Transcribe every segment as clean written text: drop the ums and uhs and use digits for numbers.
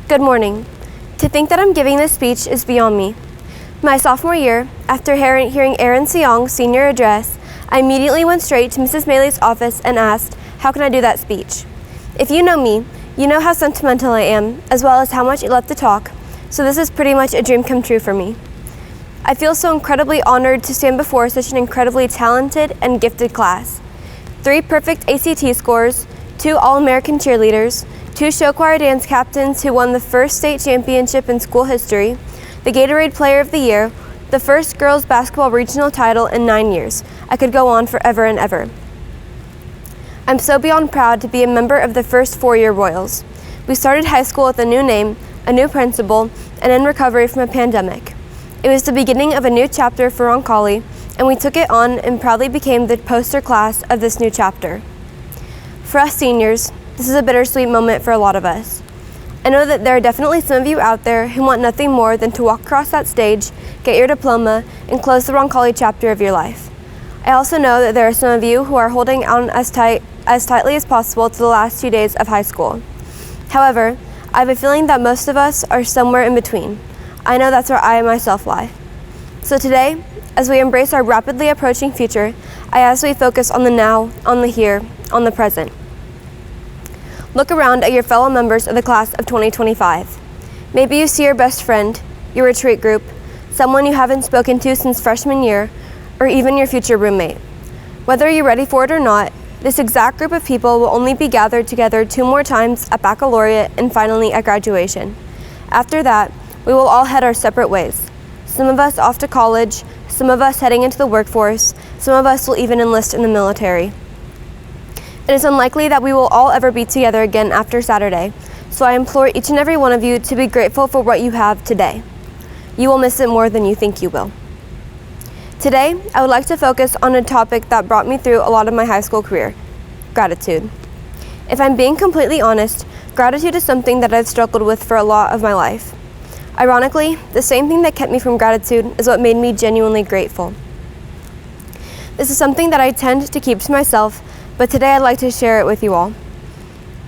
Good morning. To think that I'm giving this speech is beyond me. My sophomore year, after hearing Aaron Seong's senior address, I immediately went straight to Mrs. Maley's office and asked, how can I do that speech? If you know me, you know how sentimental I am, as well as how much I love to talk, so this is pretty much a dream come true for me. I feel so incredibly honored to stand before such an incredibly talented and gifted class. 3 perfect ACT scores, 2 All-American cheerleaders, 2 show choir dance captains who won the first state championship in school history, the Gatorade Player of the Year, the first girls basketball regional title in 9 years. I could go on forever and ever. I'm so beyond proud to be a member of the first 4-year Royals. We started high school with a new name, a new principal, and in recovery from a pandemic. It was the beginning of a new chapter for Roncalli, and we took it on and proudly became the poster class of this new chapter. For us seniors, this is a bittersweet moment for a lot of us. I know that there are definitely some of you out there who want nothing more than to walk across that stage, get your diploma, and close the Roncalli chapter of your life. I also know that there are some of you who are holding on as tightly as possible to the last 2 days of high school. However, I have a feeling that most of us are somewhere in between. I know that's where I myself lie. So today, as we embrace our rapidly approaching future, I ask we focus on the now, on the here, on the present. Look around at your fellow members of the class of 2025. Maybe you see your best friend, your retreat group, someone you haven't spoken to since freshman year, or even your future roommate. Whether you're ready for it or not, this exact group of people will only be gathered together 2 more times at Baccalaureate and finally at graduation. After that, we will all head our separate ways. Some of us off to college, some of us heading into the workforce, some of us will even enlist in the military. It is unlikely that we will all ever be together again after Saturday, so I implore each and every one of you to be grateful for what you have today. You will miss it more than you think you will. Today, I would like to focus on a topic that brought me through a lot of my high school career: gratitude. If I'm being completely honest, gratitude is something that I've struggled with for a lot of my life. Ironically, the same thing that kept me from gratitude is what made me genuinely grateful. This is something that I tend to keep to myself, but today I'd like to share it with you all.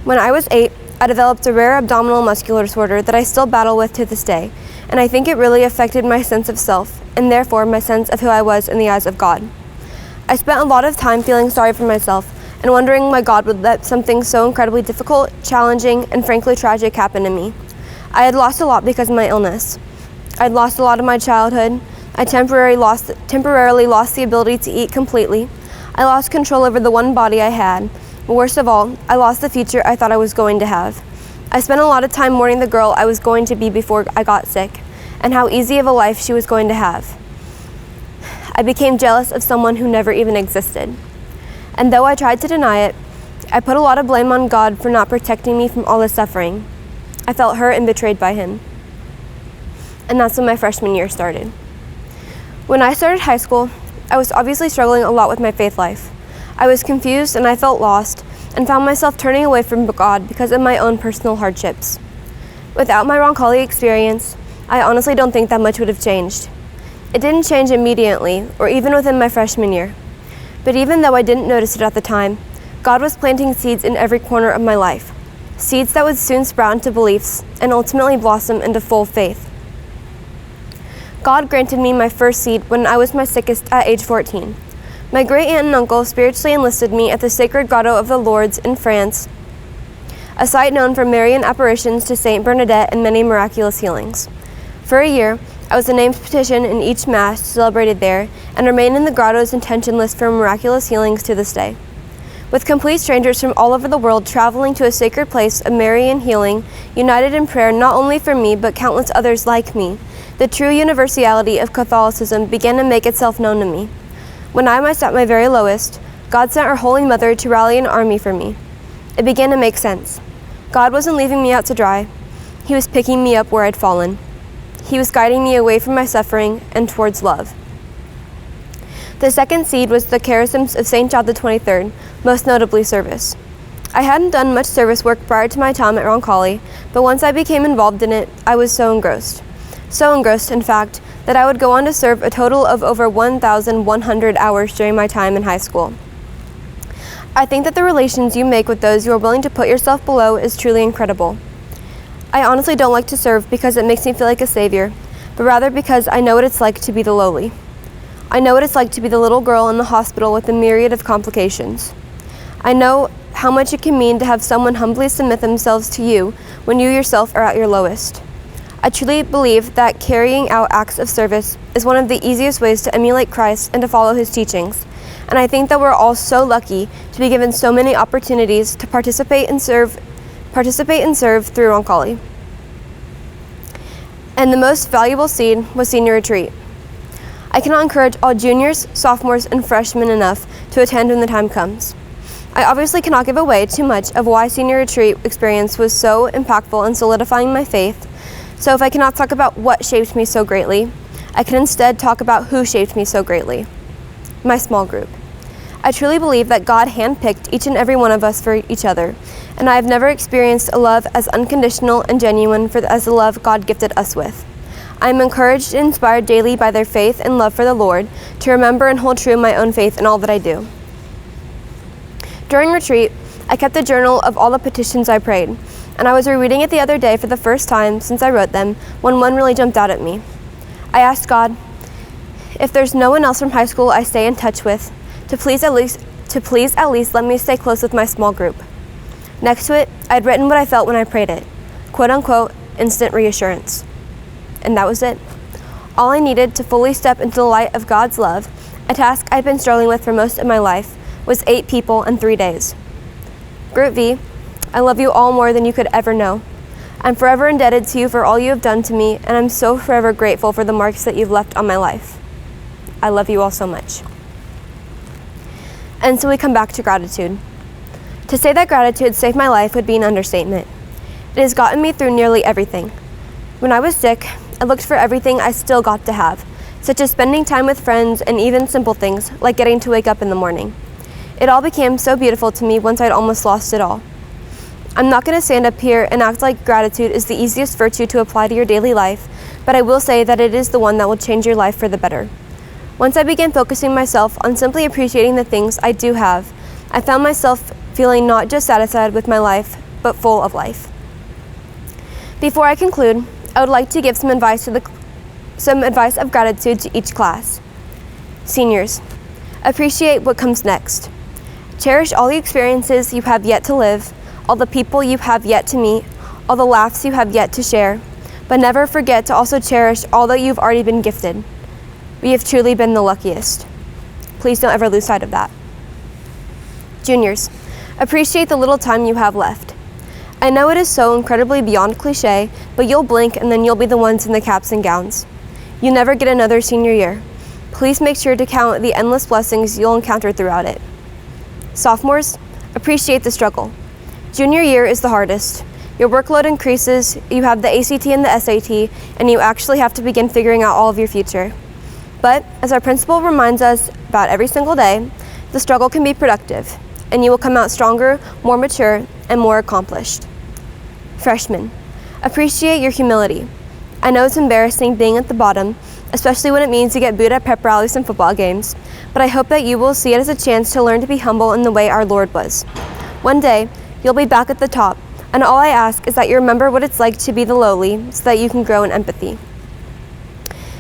When I was 8, I developed a rare abdominal muscular disorder that I still battle with to this day, and I think it really affected my sense of self, and therefore my sense of who I was in the eyes of God. I spent a lot of time feeling sorry for myself and wondering why God would let something so incredibly difficult, challenging, and frankly tragic happen to me. I had lost a lot because of my illness. I'd lost a lot of my childhood. I temporarily lost the ability to eat completely. I lost control over the one body I had. But worst of all, I lost the future I thought I was going to have. I spent a lot of time mourning the girl I was going to be before I got sick, and how easy of a life she was going to have. I became jealous of someone who never even existed. And though I tried to deny it, I put a lot of blame on God for not protecting me from all this suffering. I felt hurt and betrayed by Him. And that's when my freshman year started. When I started high school, I was obviously struggling a lot with my faith life. I was confused and I felt lost, and found myself turning away from God because of my own personal hardships. Without my Roncalli experience, I honestly don't think that much would have changed. It didn't change immediately, or even within my freshman year. But even though I didn't notice it at the time, God was planting seeds in every corner of my life. Seeds that would soon sprout into beliefs and ultimately blossom into full faith. God granted me my first seed when I was my sickest at age 14. My great aunt and uncle spiritually enlisted me at the Sacred Grotto of the Lourdes in France, a site known for Marian apparitions to Saint Bernadette and many miraculous healings. For a year, I was a named petition in each Mass celebrated there, and remain in the grotto's intention list for miraculous healings to this day. With complete strangers from all over the world traveling to a sacred place of Marian healing, united in prayer not only for me but countless others like me, the true universality of Catholicism began to make itself known to me. When I was at my very lowest, God sent our Holy Mother to rally an army for me. It began to make sense. God wasn't leaving me out to dry. He was picking me up where I'd fallen. He was guiding me away from my suffering and towards love. The second seed was the charisms of St. John the 23rd, most notably service. I hadn't done much service work prior to my time at Roncalli, but once I became involved in it, I was so engrossed. So engrossed, in fact, that I would go on to serve a total of over 1,100 hours during my time in high school. I think that the relations you make with those you are willing to put yourself below is truly incredible. I honestly don't like to serve because it makes me feel like a savior, but rather because I know what it's like to be the lowly. I know what it's like to be the little girl in the hospital with a myriad of complications. I know how much it can mean to have someone humbly submit themselves to you when you yourself are at your lowest. I truly believe that carrying out acts of service is one of the easiest ways to emulate Christ and to follow his teachings. And I think that we're all so lucky to be given so many opportunities to participate and serve through Roncalli. And the most valuable seed was senior retreat. I cannot encourage all juniors, sophomores, and freshmen enough to attend when the time comes. I obviously cannot give away too much of why senior retreat experience was so impactful in solidifying my faith, so if I cannot talk about what shaped me so greatly, I can instead talk about who shaped me so greatly. My small group. I truly believe that God handpicked each and every one of us for each other, and I have never experienced a love as unconditional and genuine as the love God gifted us with. I am encouraged and inspired daily by their faith and love for the Lord to remember and hold true my own faith in all that I do. During retreat, I kept a journal of all the petitions I prayed, and I was rereading it the other day for the first time since I wrote them when one really jumped out at me. I asked God, if there's no one else from high school I stay in touch with, to please at least let me stay close with my small group. Next to it, I had written what I felt when I prayed it, quote unquote, instant reassurance. And that was it. All I needed to fully step into the light of God's love, a task I'd been struggling with for most of my life, was 8 people and 3 days. Group V, I love you all more than you could ever know. I'm forever indebted to you for all you have done to me, and I'm so forever grateful for the marks that you've left on my life. I love you all so much. And so we come back to gratitude. To say that gratitude saved my life would be an understatement. It has gotten me through nearly everything. When I was sick, I looked for everything I still got to have, such as spending time with friends and even simple things like getting to wake up in the morning. It all became so beautiful to me once I'd almost lost it all. I'm not going to stand up here and act like gratitude is the easiest virtue to apply to your daily life, but I will say that it is the one that will change your life for the better. Once I began focusing myself on simply appreciating the things I do have, I found myself feeling not just satisfied with my life, but full of life. Before I conclude, I would like to give some advice of gratitude to each class. Seniors, appreciate what comes next. Cherish all the experiences you have yet to live, all the people you have yet to meet, all the laughs you have yet to share, but never forget to also cherish all that you've already been gifted. We have truly been the luckiest. Please don't ever lose sight of that. Juniors, appreciate the little time you have left. I know it is so incredibly beyond cliche, but you'll blink and then you'll be the ones in the caps and gowns. You never get another senior year. Please make sure to count the endless blessings you'll encounter throughout it. Sophomores, appreciate the struggle. Junior year is the hardest. Your workload increases, you have the ACT and the SAT, and you actually have to begin figuring out all of your future. But, as our principal reminds us about every single day, the struggle can be productive, and you will come out stronger, more mature, and more accomplished. Freshmen, appreciate your humility. I know it's embarrassing being at the bottom, especially when it means you get booed at pep rallies and football games, but I hope that you will see it as a chance to learn to be humble in the way our Lord was. One day, you'll be back at the top, and all I ask is that you remember what it's like to be the lowly so that you can grow in empathy.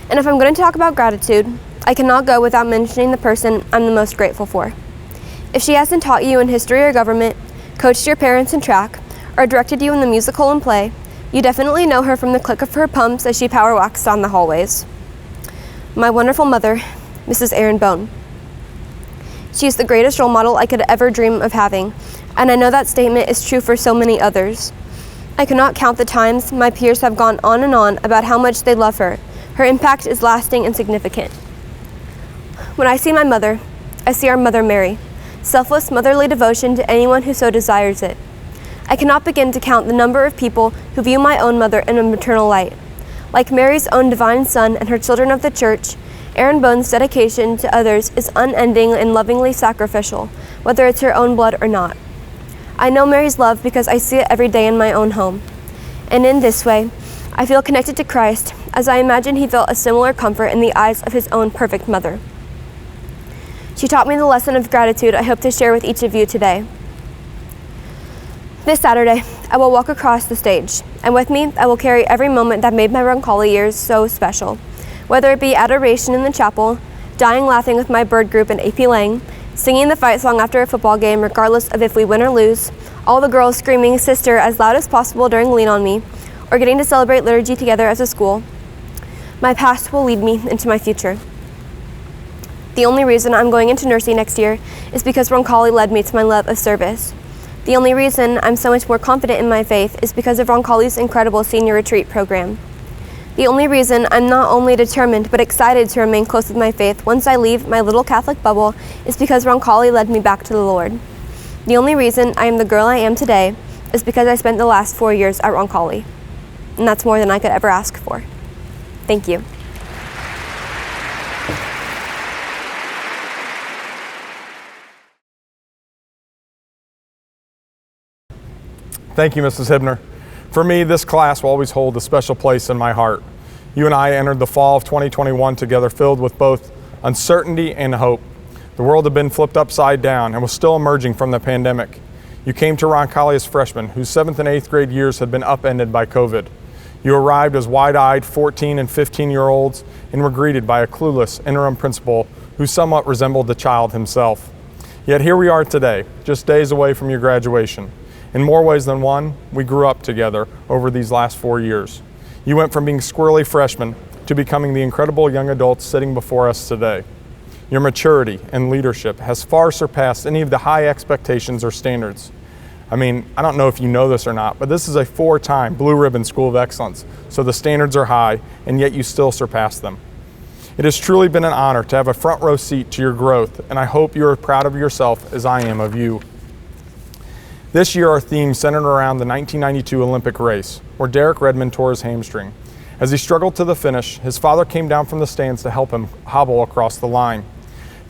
And if I'm going to talk about gratitude, I cannot go without mentioning the person I'm the most grateful for. If she hasn't taught you in history or government, coached your parents in track, or directed you in the musical and play, you definitely know her from the click of her pumps as she power walks down the hallways. My wonderful mother, Mrs. Erin Bone. She is the greatest role model I could ever dream of having, and I know that statement is true for so many others. I cannot count the times my peers have gone on and on about how much they love her. Her impact is lasting and significant. When I see my mother, I see our Mother Mary, selfless motherly devotion to anyone who so desires it. I cannot begin to count the number of people who view my own mother in a maternal light. Like Mary's own divine son and her children of the church, Erin Bone's dedication to others is unending and lovingly sacrificial, whether it's her own blood or not. I know Mary's love because I see it every day in my own home. And in this way, I feel connected to Christ, as I imagine he felt a similar comfort in the eyes of his own perfect mother. She taught me the lesson of gratitude I hope to share with each of you today. This Saturday, I will walk across the stage, and with me, I will carry every moment that made my Roncalli years so special. Whether it be adoration in the chapel, dying laughing with my bird group in AP Lang, singing the fight song after a football game regardless of if we win or lose, all the girls screaming "Sister" as loud as possible during Lean On Me, or getting to celebrate liturgy together as a school, my past will lead me into my future. The only reason I'm going into nursing next year is because Roncalli led me to my love of service. The only reason I'm so much more confident in my faith is because of Roncalli's incredible senior retreat program. The only reason I'm not only determined but excited to remain close with my faith once I leave my little Catholic bubble is because Roncalli led me back to the Lord. The only reason I am the girl I am today is because I spent the last 4 years at Roncalli. And that's more than I could ever ask for. Thank you. Thank you, Mrs. Hibner. For me, this class will always hold a special place in my heart. You and I entered the fall of 2021 together filled with both uncertainty and hope. The world had been flipped upside down and was still emerging from the pandemic. You came to Roncalli as freshmen whose 7th and 8th grade years had been upended by COVID. You arrived as wide-eyed 14 and 15-year-olds and were greeted by a clueless interim principal who somewhat resembled the child himself. Yet here we are today, just days away from your graduation. In more ways than one, we grew up together over these last 4 years. You went from being squirrely freshmen to becoming the incredible young adults sitting before us today. Your maturity and leadership has far surpassed any of the high expectations or standards. I mean, I don't know if you know this or not, but this is a 4-time Blue Ribbon School of Excellence, so the standards are high, and yet you still surpass them. It has truly been an honor to have a front row seat to your growth, and I hope you are proud of yourself as I am of you. This year, our theme centered around the 1992 Olympic race, where Derek Redmond tore his hamstring. As he struggled to the finish, his father came down from the stands to help him hobble across the line.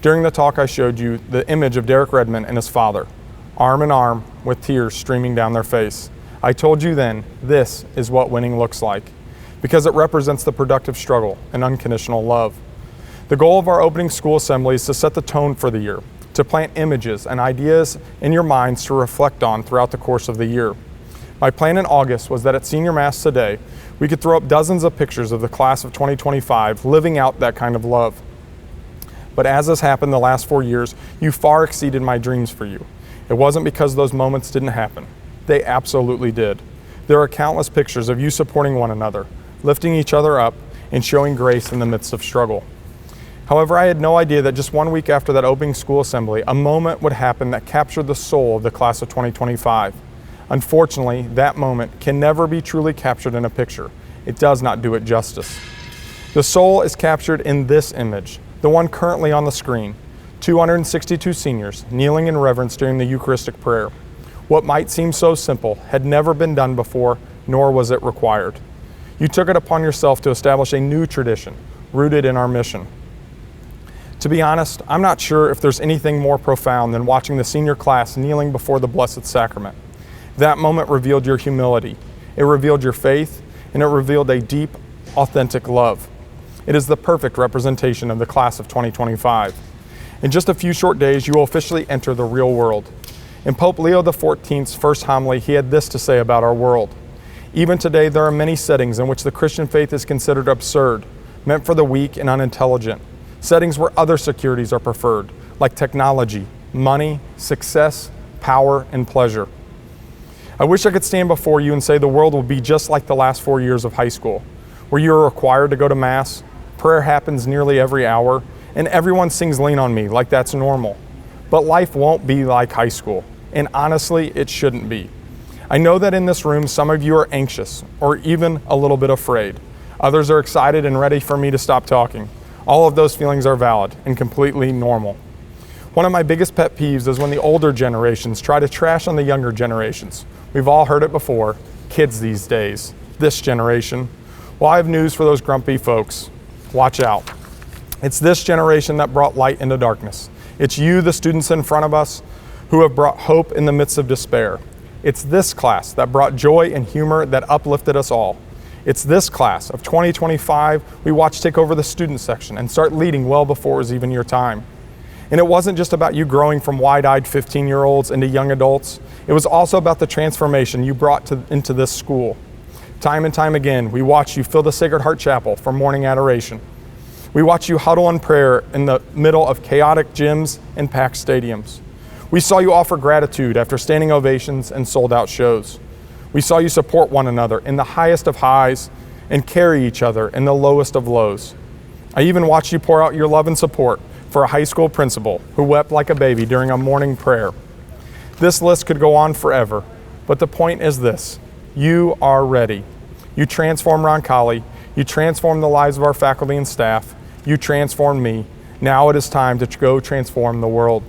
During the talk, I showed you the image of Derek Redmond and his father, arm in arm, with tears streaming down their face. I told you then, this is what winning looks like, because it represents the productive struggle and unconditional love. The goal of our opening school assembly is to set the tone for the year, to plant images and ideas in your minds to reflect on throughout the course of the year. My plan in August was that at Senior Mass today, we could throw up dozens of pictures of the class of 2025 living out that kind of love. But as has happened the last 4 years, you far exceeded my dreams for you. It wasn't because those moments didn't happen. They absolutely did. There are countless pictures of you supporting one another, lifting each other up, and showing grace in the midst of struggle. However, I had no idea that just 1 week after that opening school assembly, a moment would happen that captured the soul of the class of 2025. Unfortunately, that moment can never be truly captured in a picture. It does not do it justice. The soul is captured in this image, the one currently on the screen, 262 seniors kneeling in reverence during the Eucharistic prayer. What might seem so simple had never been done before, nor was it required. You took it upon yourself to establish a new tradition, rooted in our mission. To be honest, I'm not sure if there's anything more profound than watching the senior class kneeling before the Blessed Sacrament. That moment revealed your humility, it revealed your faith, and it revealed a deep, authentic love. It is the perfect representation of the class of 2025. In just a few short days, you will officially enter the real world. In Pope Leo XIV's first homily, he had this to say about our world. Even today, there are many settings in which the Christian faith is considered absurd, meant for the weak and unintelligent. Settings where other securities are preferred, like technology, money, success, power, and pleasure. I wish I could stand before you and say the world will be just like the last 4 years of high school, where you are required to go to Mass, prayer happens nearly every hour, and everyone sings Lean On Me like that's normal. But life won't be like high school, and honestly, it shouldn't be. I know that in this room, some of you are anxious, or even a little bit afraid. Others are excited and ready for me to stop talking. All of those feelings are valid and completely normal. One of my biggest pet peeves is when the older generations try to trash on the younger generations. We've all heard it before, kids these days, this generation. Well, I have news for those grumpy folks. Watch out. It's this generation that brought light into darkness. It's you, the students in front of us, who have brought hope in the midst of despair. It's this class that brought joy and humor that uplifted us all. It's this class of 2025 we watched take over the student section and start leading well before it was even your time. And it wasn't just about you growing from wide-eyed 15-year-olds into young adults. It was also about the transformation you brought into this school. Time and time again, we watched you fill the Sacred Heart Chapel for morning adoration. We watched you huddle in prayer in the middle of chaotic gyms and packed stadiums. We saw you offer gratitude after standing ovations and sold-out shows. We saw you support one another in the highest of highs and carry each other in the lowest of lows. I even watched you pour out your love and support for a high school principal who wept like a baby during a morning prayer. This list could go on forever, but the point is this: you are ready. You transformed Roncalli, you transformed the lives of our faculty and staff, you transformed me. Now it is time to go transform the world.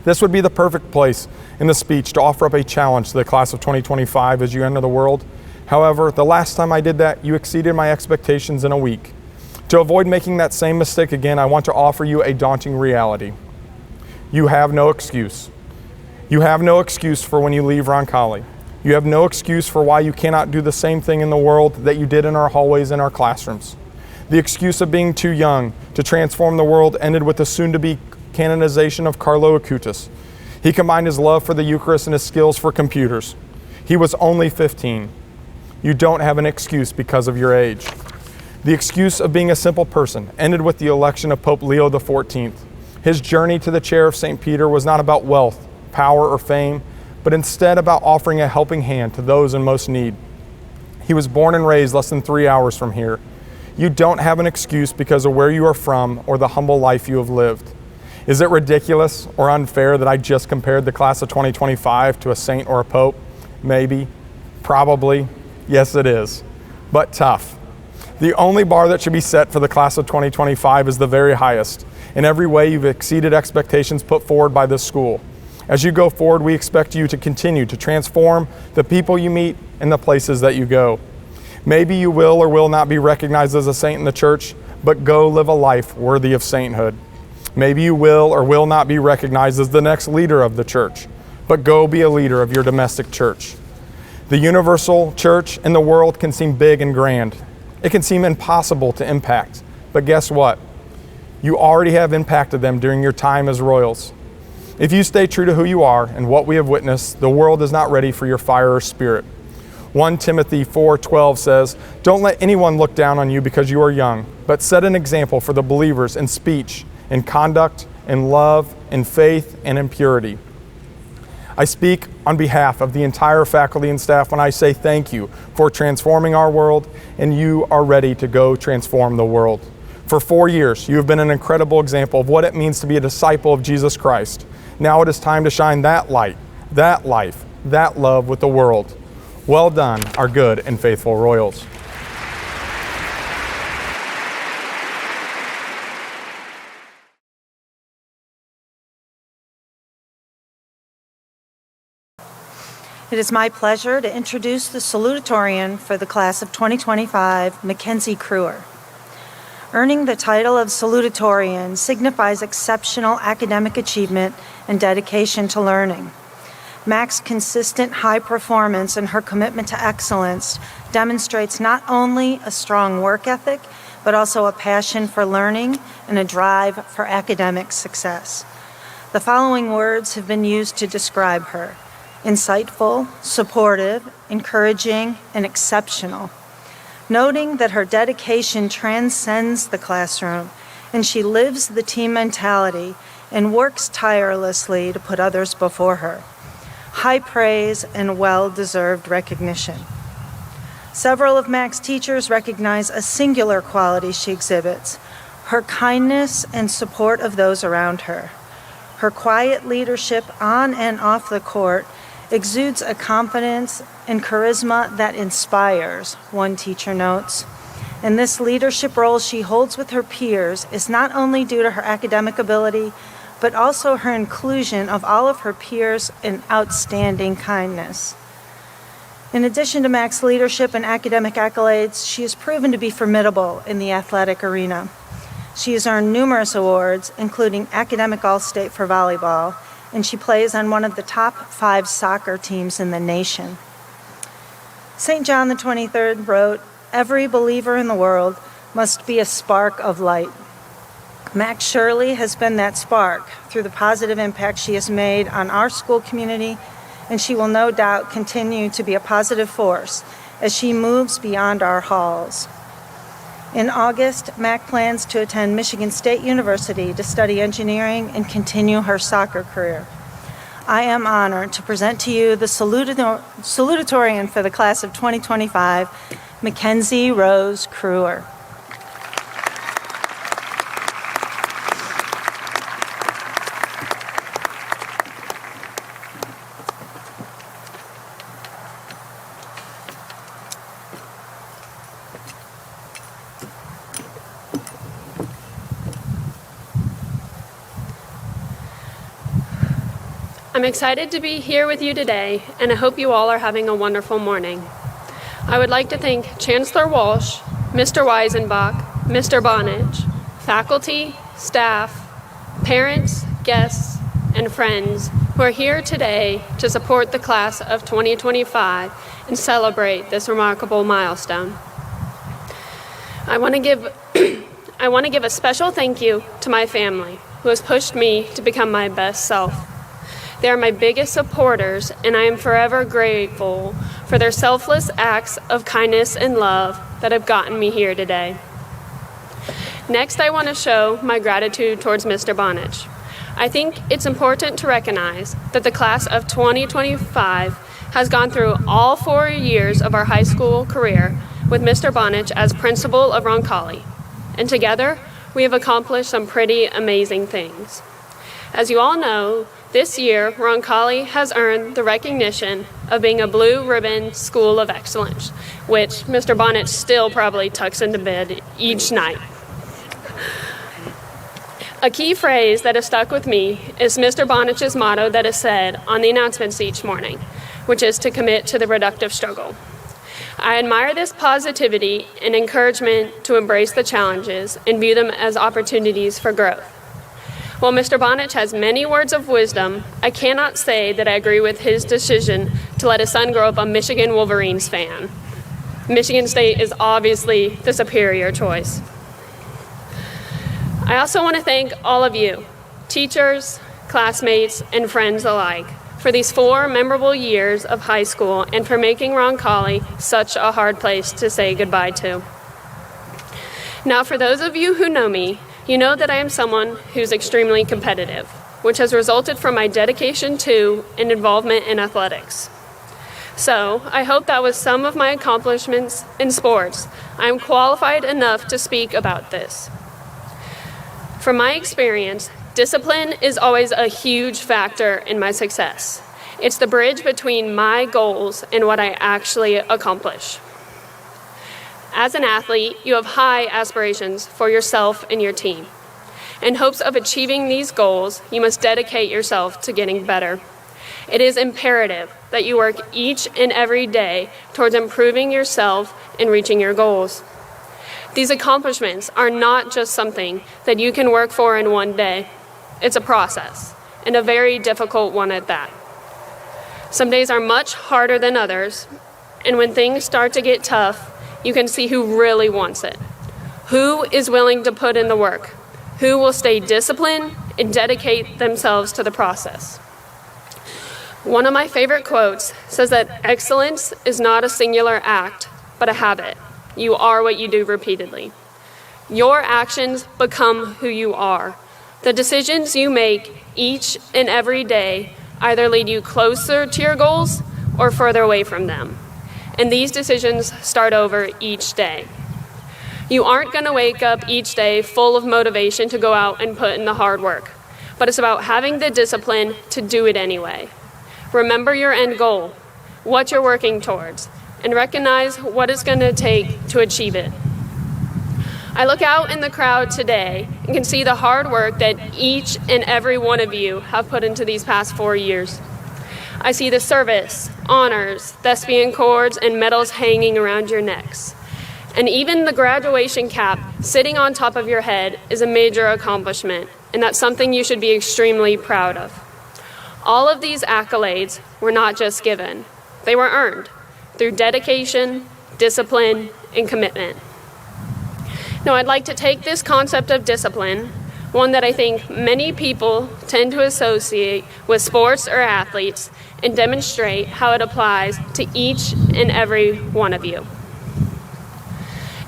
This would be the perfect place in the speech to offer up a challenge to the class of 2025 as you enter the world. However, the last time I did that, you exceeded my expectations in a week. To avoid making that same mistake again, I want to offer you a daunting reality. You have no excuse. You have no excuse for when you leave Roncalli. You have no excuse for why you cannot do the same thing in the world that you did in our hallways and our classrooms. The excuse of being too young to transform the world ended with the soon-to-be canonization of Carlo Acutis. He combined his love for the Eucharist and his skills for computers. He was only 15. You don't have an excuse because of your age. The excuse of being a simple person ended with the election of Pope Leo XIV. His journey to the chair of St. Peter was not about wealth, power, or fame, but instead about offering a helping hand to those in most need. He was born and raised less than 3 hours from here. You don't have an excuse because of where you are from or the humble life you have lived. Is it ridiculous or unfair that I just compared the class of 2025 to a saint or a pope? Maybe. Probably. Yes, it is. But tough. The only bar that should be set for the class of 2025 is the very highest. In every way, you've exceeded expectations put forward by this school. As you go forward, we expect you to continue to transform the people you meet and the places that you go. Maybe you will or will not be recognized as a saint in the church, but go live a life worthy of sainthood. Maybe you will or will not be recognized as the next leader of the church, but go be a leader of your domestic church. The universal church in the world can seem big and grand. It can seem impossible to impact, but guess what? You already have impacted them during your time as royals. If you stay true to who you are and what we have witnessed, the world is not ready for your fire or spirit. 1 Timothy 4:12 says, "Don't let anyone look down on you because you are young, but set an example for the believers in speech, in conduct, in love, in faith, and in purity." I speak on behalf of the entire faculty and staff when I say thank you for transforming our world, and you are ready to go transform the world. For 4 years, you have been an incredible example of what it means to be a disciple of Jesus Christ. Now it is time to shine that light, that life, that love with the world. Well done, our good and faithful royals. It is my pleasure to introduce the salutatorian for the class of 2025, Mackenzie Crewer. Earning the title of salutatorian signifies exceptional academic achievement and dedication to learning. Mac's consistent high performance and her commitment to excellence demonstrates not only a strong work ethic, but also a passion for learning and a drive for academic success. The following words have been used to describe her: insightful, supportive, encouraging, and exceptional. Noting that her dedication transcends the classroom and she lives the team mentality and works tirelessly to put others before her. High praise and well-deserved recognition. Several of Mac's teachers recognize a singular quality she exhibits: her kindness and support of those around her. Her quiet leadership on and off the court exudes a confidence and charisma that inspires, one teacher notes. And this leadership role she holds with her peers is not only due to her academic ability, but also her inclusion of all of her peers in outstanding kindness. In addition to Mac's leadership and academic accolades, she has proven to be formidable in the athletic arena. She has earned numerous awards, including Academic All-State for volleyball, and she plays on one of the top 5 soccer teams in the nation. St. John the 23rd wrote, "Every believer in the world must be a spark of light." Max Shirley has been that spark through the positive impact she has made on our school community, and she will no doubt continue to be a positive force as she moves beyond our halls. In August, Mac plans to attend Michigan State University to study engineering and continue her soccer career. I am honored to present to you the salutatorian for the class of 2025, Mackenzie Rose Crewer. I'm excited to be here with you today, and I hope you all are having a wonderful morning. I would like to thank Chancellor Walsh, Mr. Weisenbach, Mr. Bonich, faculty, staff, parents, guests, and friends who are here today to support the class of 2025 and celebrate this remarkable milestone. I want to give a special thank you to my family, who has pushed me to become my best self. They are my biggest supporters, and I am forever grateful for their selfless acts of kindness and love that have gotten me here today. Next, I want to show my gratitude towards Mr. Bonich. I think it's important to recognize that the class of 2025 has gone through all 4 years of our high school career with Mr. Bonich as principal of Roncalli, and together we have accomplished some pretty amazing things. As you all know, this year, Roncalli has earned the recognition of being a Blue Ribbon School of Excellence, which Mr. Bonich still probably tucks into bed each night. A key phrase that has stuck with me is Mr. Bonich's motto that is said on the announcements each morning, which is to commit to the reductive struggle. I admire this positivity and encouragement to embrace the challenges and view them as opportunities for growth. While Mr. Bonich has many words of wisdom, I cannot say that I agree with his decision to let his son grow up a Michigan Wolverines fan. Michigan State is obviously the superior choice. I also want to thank all of you, teachers, classmates, and friends alike, for these 4 memorable years of high school and for making Roncalli such a hard place to say goodbye to. Now, for those of you who know me, you know that I am someone who's extremely competitive, which has resulted from my dedication to and involvement in athletics. So, I hope that with some of my accomplishments in sports, I am qualified enough to speak about this. From my experience, discipline is always a huge factor in my success. It's the bridge between my goals and what I actually accomplish. As an athlete, you have high aspirations for yourself and your team. In hopes of achieving these goals, you must dedicate yourself to getting better. It is imperative that you work each and every day towards improving yourself and reaching your goals. These accomplishments are not just something that you can work for in one day. It's a process, and a very difficult one at that. Some days are much harder than others, and when things start to get tough, you can see who really wants it, who is willing to put in the work, who will stay disciplined and dedicate themselves to the process. One of my favorite quotes says that excellence is not a singular act, but a habit. You are what you do repeatedly. Your actions become who you are. The decisions you make each and every day either lead you closer to your goals or further away from them. And these decisions start over each day. You aren't going to wake up each day full of motivation to go out and put in the hard work, but it's about having the discipline to do it anyway. Remember your end goal, what you're working towards, and recognize what it's going to take to achieve it. I look out in the crowd today and can see the hard work that each and every one of you have put into these past 4 years. I see the service, honors, thespian cords, and medals hanging around your necks. And even the graduation cap sitting on top of your head is a major accomplishment, and that's something you should be extremely proud of. All of these accolades were not just given. They were earned through dedication, discipline, and commitment. Now, I'd like to take this concept of discipline, one that I think many people tend to associate with sports or athletes, and demonstrate how it applies to each and every one of you.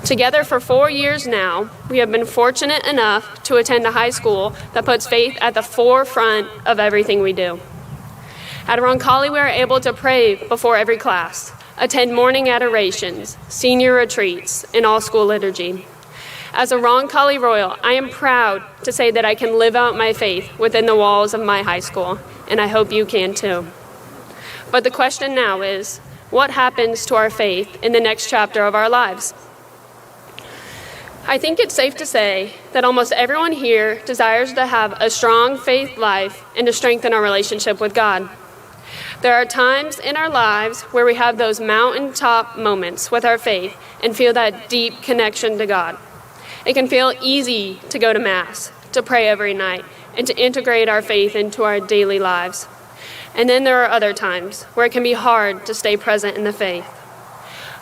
Together for 4 years now, we have been fortunate enough to attend a high school that puts faith at the forefront of everything we do. At Roncalli, we are able to pray before every class, attend morning adorations, senior retreats, and all-school liturgy. As a Roncalli Royal, I am proud to say that I can live out my faith within the walls of my high school, and I hope you can too. But the question now is, what happens to our faith in the next chapter of our lives? I think it's safe to say that almost everyone here desires to have a strong faith life and to strengthen our relationship with God. There are times in our lives where we have those mountaintop moments with our faith and feel that deep connection to God. It can feel easy to go to Mass, to pray every night, and to integrate our faith into our daily lives. And then there are other times where it can be hard to stay present in the faith.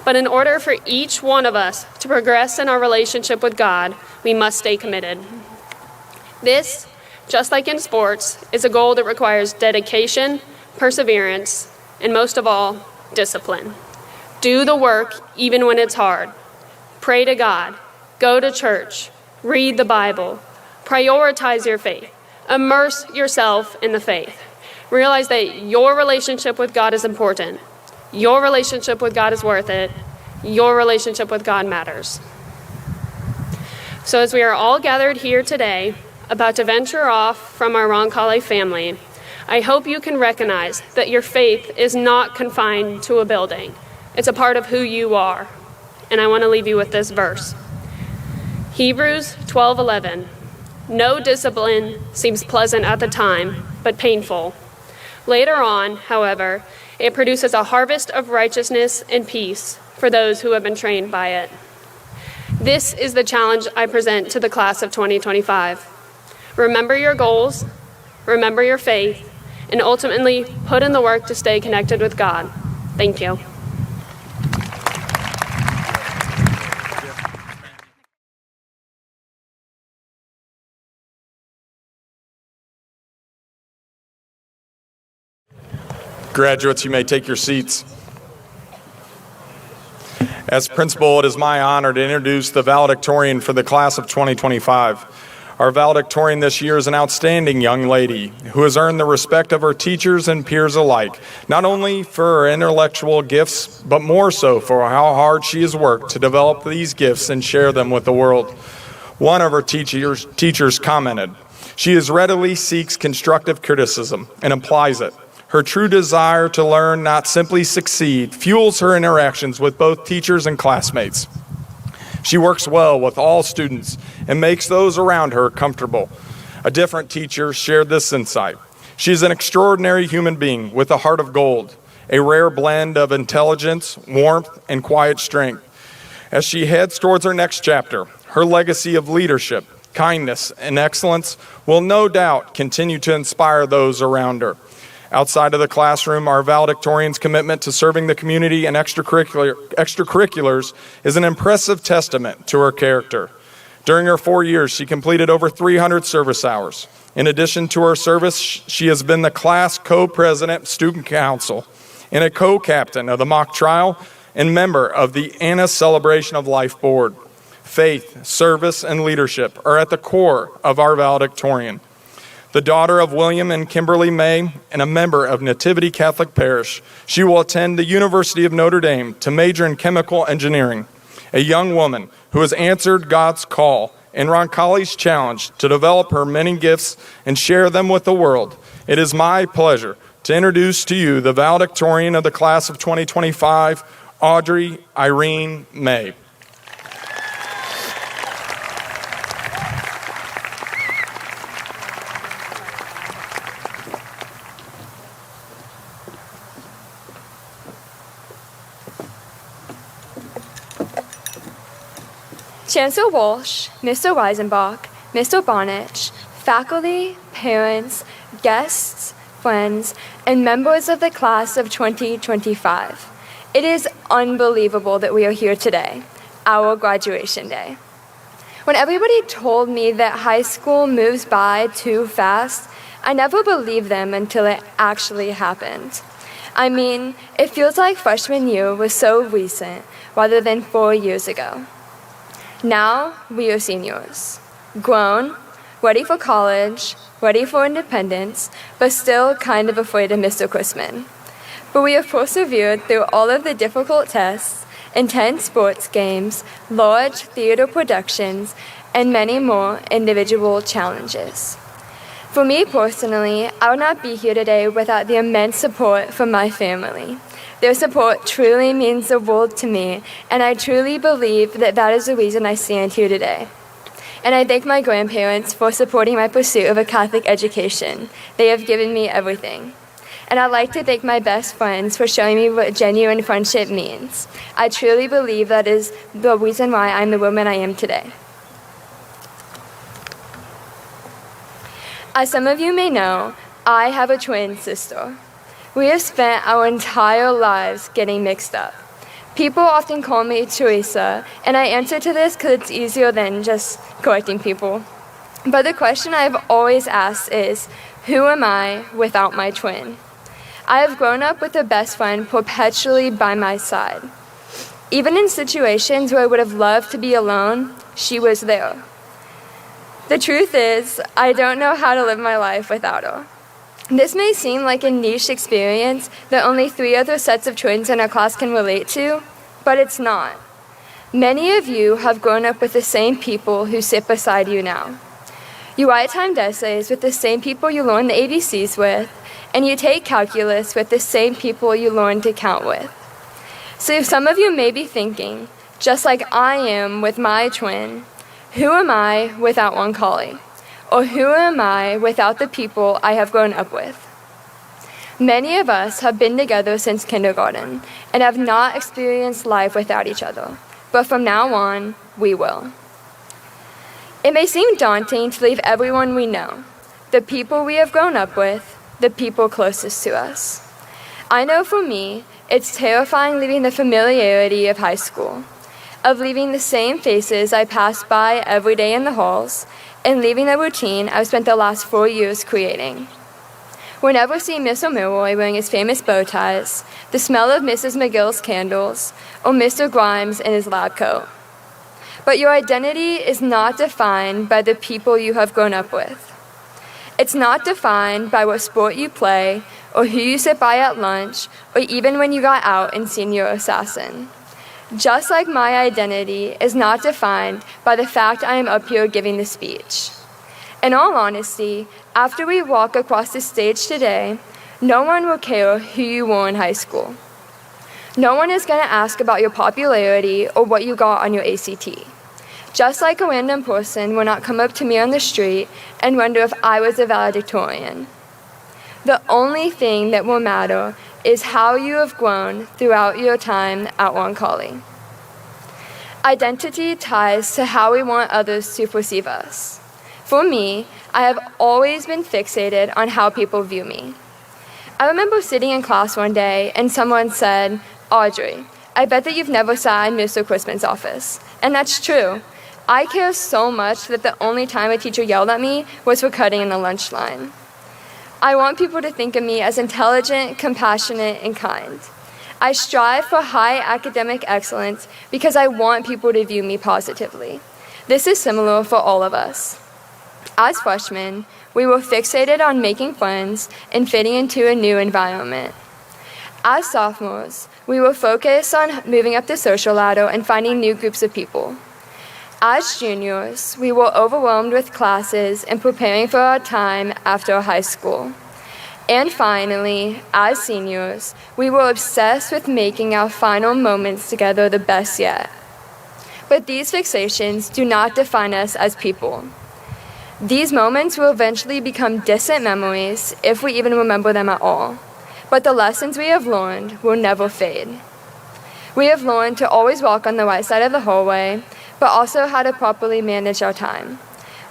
But in order for each one of us to progress in our relationship with God, we must stay committed. This, just like in sports, is a goal that requires dedication, perseverance, and most of all, discipline. Do the work even when it's hard. Pray to God. Go to church. Read the Bible. Prioritize your faith. Immerse yourself in the faith. Realize that your relationship with God is important. Your relationship with God is worth it. Your relationship with God matters. So as we are all gathered here today, about to venture off from our Roncalli family, I hope you can recognize that your faith is not confined to a building. It's a part of who you are. And I want to leave you with this verse. Hebrews 12:11. No discipline seems pleasant at the time, but painful. Later on, however, it produces a harvest of righteousness and peace for those who have been trained by it. This is the challenge I present to the class of 2025. Remember your goals, remember your faith, and ultimately put in the work to stay connected with God. Thank you. Graduates, you may take your seats. As principal, it is my honor to introduce the valedictorian for the class of 2025. Our valedictorian this year is an outstanding young lady who has earned the respect of her teachers and peers alike, not only for her intellectual gifts, but more so for how hard she has worked to develop these gifts and share them with the world. One of her teachers commented, "She readily seeks constructive criticism and applies it. Her true desire to learn, not simply succeed, fuels her interactions with both teachers and classmates. She works well with all students and makes those around her comfortable." A different teacher shared this insight. "She is an extraordinary human being with a heart of gold, a rare blend of intelligence, warmth, and quiet strength. As she heads towards her next chapter, her legacy of leadership, kindness, and excellence will no doubt continue to inspire those around her." Outside of the classroom, our valedictorian's commitment to serving the community and extracurriculars is an impressive testament to her character. During her 4 years, she completed over 300 service hours. In addition to her service, she has been the class co-president, student council, and a co-captain of the mock trial and member of the Anna Celebration of Life Board. Faith, service, and leadership are at the core of our valedictorian. The daughter of William and Kimberly May and a member of Nativity Catholic Parish, she will attend the University of Notre Dame to major in chemical engineering. A young woman who has answered God's call and Roncalli's challenge to develop her many gifts and share them with the world. It is my pleasure to introduce to you the valedictorian of the class of 2025, Audrey Irene May. Chancellor Walsh, Mr. Weisenbach, Mr. Bonich, faculty, parents, guests, friends, and members of the class of 2025. It is unbelievable that we are here today, our graduation day. When everybody told me that high school moves by too fast, I never believed them until it actually happened. I mean, it feels like freshman year was so recent rather than 4 years ago. Now, we are seniors, grown, ready for college, ready for independence, but still kind of afraid of Mr. Chrisman. But we have persevered through all of the difficult tests, intense sports games, large theater productions, and many more individual challenges. For me personally, I would not be here today without the immense support from my family. Their support truly means the world to me, and I truly believe that that is the reason I stand here today. And I thank my grandparents for supporting my pursuit of a Catholic education. They have given me everything. And I'd like to thank my best friends for showing me what genuine friendship means. I truly believe that is the reason why I'm the woman I am today. As some of you may know, I have a twin sister. We have spent our entire lives getting mixed up. People often call me Teresa, and I answer to this because it's easier than just correcting people. But the question I've always asked is, who am I without my twin? I have grown up with a best friend perpetually by my side. Even in situations where I would have loved to be alone, she was there. The truth is, I don't know how to live my life without her. This may seem like a niche experience that only 3 other sets of twins in our class can relate to, but it's not. Many of you have grown up with the same people who sit beside you now. You write timed essays with the same people you learn the ABCs with, and you take calculus with the same people you learn to count with. So some of you may be thinking, just like I am with my twin, who am I without Roncalli? Or who am I without the people I have grown up with? Many of us have been together since kindergarten and have not experienced life without each other, but from now on, we will. It may seem daunting to leave everyone we know, the people we have grown up with, the people closest to us. I know for me, it's terrifying leaving the familiarity of high school, of leaving the same faces I pass by every day in the halls, and leaving the routine I've spent the last 4 years creating. We'll never see Mr. Milroy wearing his famous bow ties, the smell of Mrs. McGill's candles, or Mr. Grimes in his lab coat. But your identity is not defined by the people you have grown up with. It's not defined by what sport you play, or who you sit by at lunch, or even when you got out in Senior Assassin. Just like my identity is not defined by the fact I am up here giving the speech. In all honesty, after we walk across the stage today, no one will care who you were in high school. No one is going to ask about your popularity or what you got on your ACT. Just like a random person will not come up to me on the street and wonder if I was a valedictorian. The only thing that will matter is how you have grown throughout your time at Roncalli. Identity ties to how we want others to perceive us. For me, I have always been fixated on how people view me. I remember sitting in class one day and someone said, "Audrey, I bet that you've never sat in Mr. Chrisman's office." And that's true. I care so much that the only time a teacher yelled at me was for cutting in the lunch line. I want people to think of me as intelligent, compassionate, and kind. I strive for high academic excellence because I want people to view me positively. This is similar for all of us. As freshmen, we were fixated on making friends and fitting into a new environment. As sophomores, we were focused on moving up the social ladder and finding new groups of people. As juniors, we were overwhelmed with classes and preparing for our time after high school. And finally, as seniors, we were obsessed with making our final moments together the best yet. But these fixations do not define us as people. These moments will eventually become distant memories if we even remember them at all. But the lessons we have learned will never fade. We have learned to always walk on the right side of the hallway, but also how to properly manage our time.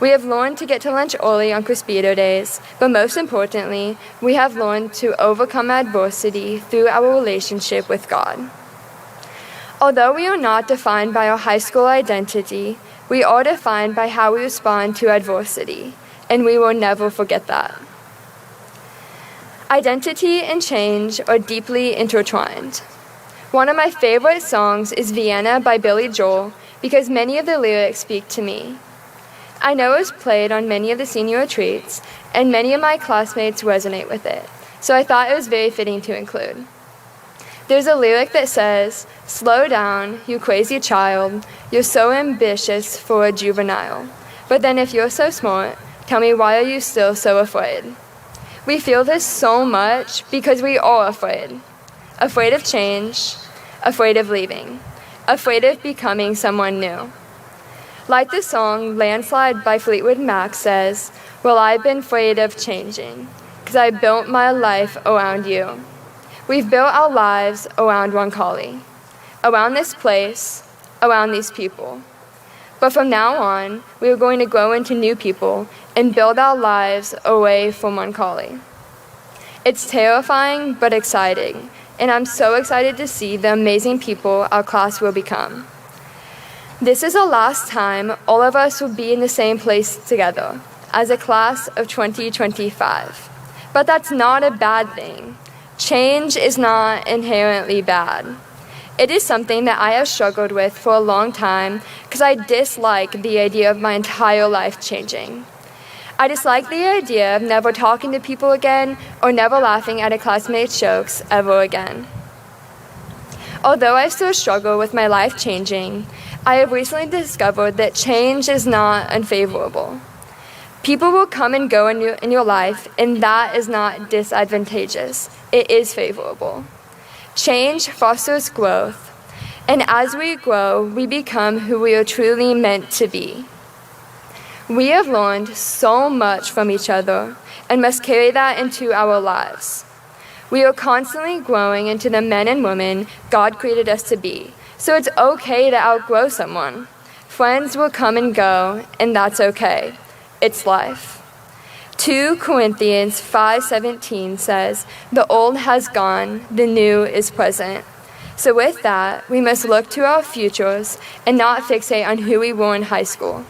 We have learned to get to lunch early on Crispito days, but most importantly, we have learned to overcome adversity through our relationship with God. Although we are not defined by our high school identity, We are defined by how we respond to adversity, and we will never forget that. Identity and change are deeply intertwined. One of my favorite songs is Vienna by Billy Joel because many of the lyrics speak to me. I know it was played on many of the senior retreats, and many of my classmates resonate with it, so I thought it was very fitting to include. There's a lyric that says, "Slow down, you crazy child, you're so ambitious for a juvenile. But then if you're so smart, tell me why are you still so afraid?" We feel this so much because we are afraid. Afraid of change, afraid of leaving, afraid of becoming someone new. Like the song Landslide by Fleetwood Mac says, "Well, I've been afraid of changing, 'cause I built my life around you." We've built our lives around Roncalli, around this place, around these people. But from now on, we are going to grow into new people and build our lives away from Roncalli. It's terrifying but exciting, and I'm so excited to see the amazing people our class will become. This is the last time all of us will be in the same place together as a class of 2025. But that's not a bad thing. Change is not inherently bad. It is something that I have struggled with for a long time because I dislike the idea of my entire life changing. I dislike the idea of never talking to people again or never laughing at a classmate's jokes ever again. Although I still struggle with my life changing, I have recently discovered that change is not unfavorable. People will come and go in your life, and that is not disadvantageous. It is favorable. Change fosters growth, and as we grow, we become who we are truly meant to be. We have learned so much from each other and must carry that into our lives. We are constantly growing into the men and women God created us to be, so it's okay to outgrow someone. Friends will come and go, and that's okay. It's life. 2 Corinthians 5:17 says, "The old has gone, the new is present." So with that, we must look to our futures and not fixate on who we were in high school.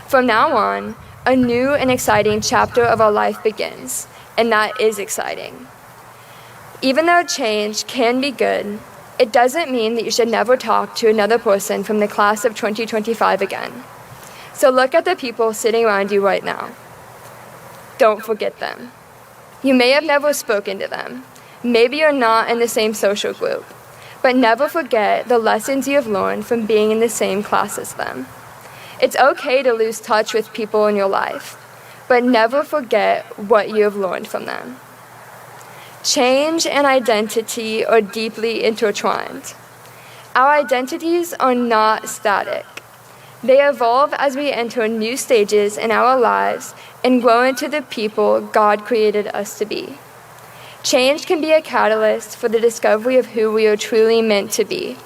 From now on, a new and exciting chapter of our life begins, and that is exciting. Even though change can be good, it doesn't mean that you should never talk to another person from the class of 2025 again. So look at the people sitting around you right now. Don't forget them. You may have never spoken to them. Maybe you're not in the same social group, but never forget the lessons you have learned from being in the same class as them. It's okay to lose touch with people in your life, but never forget what you have learned from them. Change and identity are deeply intertwined. Our identities are not static. They evolve as we enter new stages in our lives and grow into the people God created us to be. Change can be a catalyst for the discovery of who we are truly meant to be.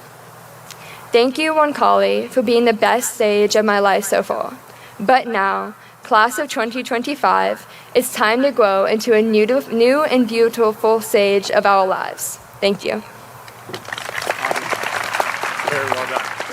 Thank you, Roncalli, for being the best stage of my life so far. But now, class of 2025, it's time to grow into a new and beautiful stage of our lives. Thank you. Very well done.